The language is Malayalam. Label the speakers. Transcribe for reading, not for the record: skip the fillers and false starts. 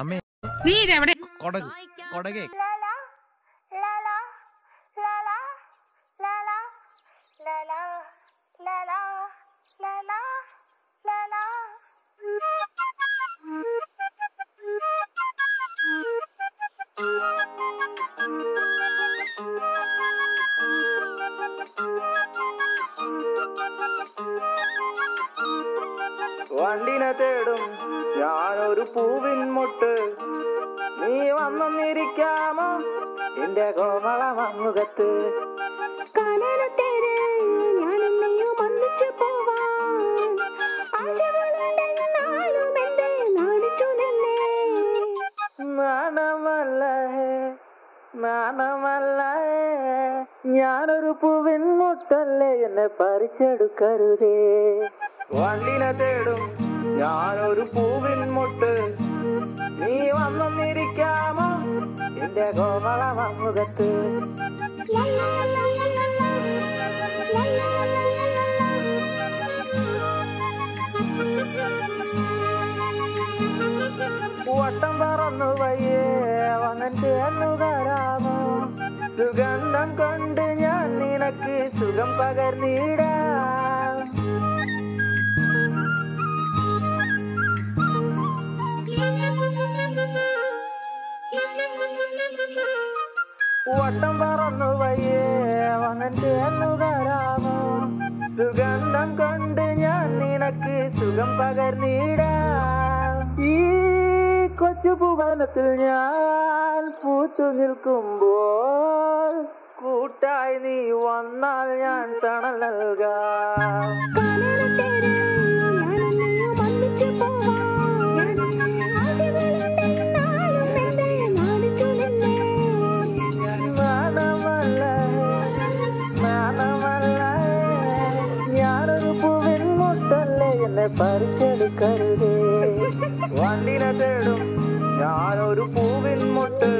Speaker 1: അമ്മേ
Speaker 2: നീ ഇതെവിടെ?
Speaker 1: കൊടക് കൊടകേ
Speaker 3: വണ്ടിനെ തേടും ഞാനൊരു പൂവിൻ മുട്ട്, നീ വന്നിരിക്കാമോ എന്റെ കോമള മങ്ങുകത്ത്. നാണമല്ല ഞാനൊരു പൂവിൻ മുട്ടല്ലേ, എന്നെ പറിച്ചെടുക്കരുതേ. വണ്ടിനെ തേടും ഞാനൊരു പൂവിൻ മുട്ട്, നീ വന്നിരിക്കാമോ എന്റെ കോമള മങ്ങുകത്ത്. വട്ടം പറന്നു വയ്യേ വന്നൻ ചേർന്നുകരാമോ, സുഗന്ധം കൊണ്ട് ഞാൻ നിനക്ക് സുഖം പകർന്നിടാം. വട്ടം പറന്നു വയ്യേ വന്നൻ ചേർന്നുകരാമോ, സുഗന്ധം കൊണ്ട് ഞാൻ നിനക്ക് സുഖം പകർന്നിടാം. ഈ കൊച്ചു ഭുവനത്തിൽ ഞാൻ പൂത്തു നിൽക്കുമ്പോൾ കൂട്ടായി നീ വന്നാൽ ഞാൻ തണൽ നൽകാം. ഞാനൊരു പൂവിൻ മുട്ടല്ലേ, എന്നെ പറിച്ചെടുക്കരുതേ. വണ്ടിനെ തേടും ഞാനൊരു പൂവിൻ മുട്ട്,